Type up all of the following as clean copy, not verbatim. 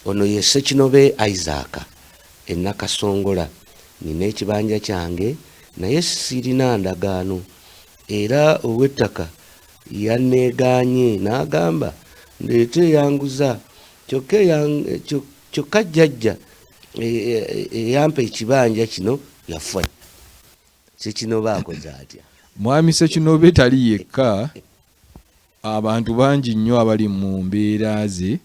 ono ye Ssekinobe Isaac Nakasongola. Nina ekibanja kyange naye sirina ndagaano era ow'ettaka yanneegaanye n'agamba ndeete yanguza kyokka jjajja eyampa ekibanja kino yafa. Ssekinobe akoze atya? Mwami Ssekinobe tali yekka, abantu bangi nnyo abali mu mbeera ze.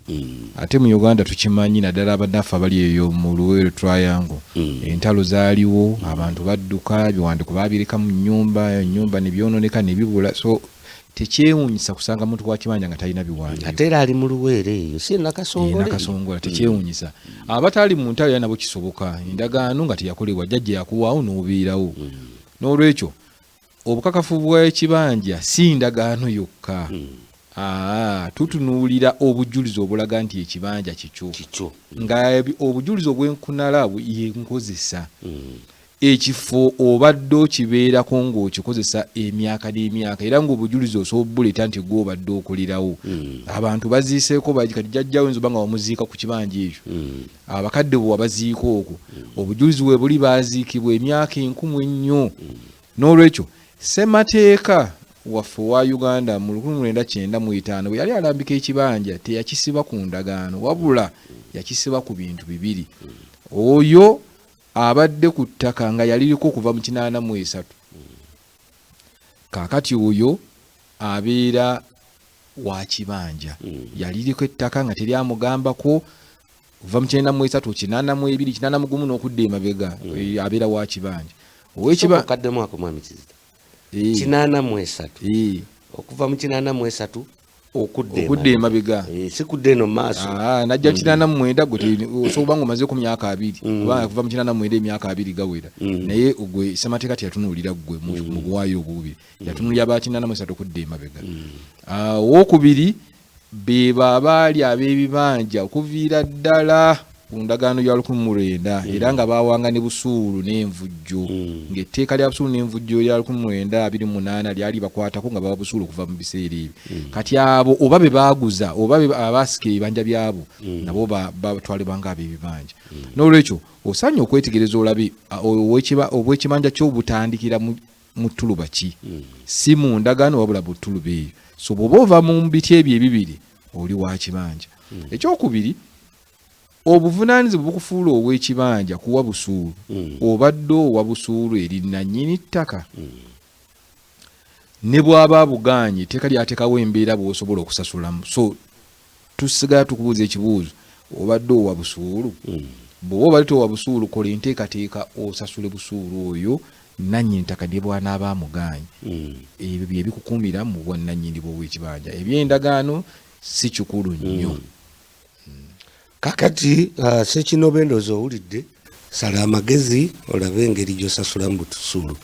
Ate mu Uganda tukimanyi naddala abannaffe abali eyo mu Luweero Triangle. Entalo zaaliwo, abantu badduka, biwandiiko baabireka mu nnyumba ne byonooneka ne bibula. So tekyewuunyisa kusanga muntu wa kibanja nga talina biwandiiko. Ate era ali mu Luweero eyo, si Nakasongola. Nakasongola tekyewuunyisa. Abatali mu ntalo era nabo kisoboka. Endagaano nga teyakolebwa, jjajja yakuwaawo n'obeerawo. N'olwekyo obukakafu bw'ekibanja si ndagaano yokka. Tutunuulira obujulizi obulaga nti ekibanja kikyo. Nga obujulizi obwenkunala yenkozesa. Ekifo obadde okibeerako ng'okikozesa emyaka n'emyaka era ng'obujulizi osobola buleeta nti gwe obadde okolerawo. Abantu baziiseeko kati jjajjawo oyinza nga wamuziika ku kibanja ekyo. Abakadde bwe wabaziika okwo obujulizi bwe buli baaziikibwa emyaka enkumu ennyo. N'olwekyo ssemateeka waffe wa Uganda mu 1995 bwe yali alambika ekibanja teyakisiba ku ndagaano wabula yakisiba ku bintu bibiri. Oyo abadde ku ttaka nga yaliriko okuva mu 83. Kaakati oyo abeera wa kibanja yaliriko ettaka nga teryamugambako kuva mu 93, 82, 81 n'okudda emabega abeera wa kibanja. Kaddemu ako mwami Kizito. 83. Okuva mu 83 okudde emabega. Si kudde eno maaso. Najja 89 gwe osobola nga omaze ku myaka 2. Kubanga kuva mu 89 emyaka 2 gawera. Naye ogwe ssemateeka teyatunuulira gwe mu buwaayo obubiri. Yatunuulira aba 83 okudde emabega. Owookubiri beba abaali ab'ebibanja okuviira ddala ku ndagaano ya 1900 era nga baawanga ne busuulu n'envujjo. Ng'etteeka lya busuulu n'envujjo lya 1928 lyali bakwatako nga baba busuulu okuva mu biseera ebyo. Kati abo oba be baaguza oba abaasika ebibanja byabo nabo batwalibwanga ab'ebibanja. N'olwekyo osaanye okwetegereza olabe obw'ekibanja ky'obutandikira mu ttuluba ki, si mu ndagaano wabula bu ttuluba eyo. So bw'oba ova mu biti ebyo ebibiri oli wa kibanja. Ekyokubiri, obuvunaanyizibwa bukufuula ow'ekibanja kuwa busuulu. Obadde owa busuulu eri nannyini ttaka. Ne bw'aba bugaanye etteeka lyateekawo embeera bw'osobola okusasulamu. So tusigala tukubuuza ekibuuzo, obadde owa busuulu? Bw'oba obadde owa busuulu kola enteekateeka osasule busuulu oyo nannyini ttaka ne bw'anaaba amugaanye. Ebyo bye bikukuumira mu bwannannyini bw'ow'ekibanja. Eby'endagaano si kikulu nnyo. Kakati Ssekinobe ndowooza owulidde, sala amagezi olabe engeri gy'osasulamu busuulu.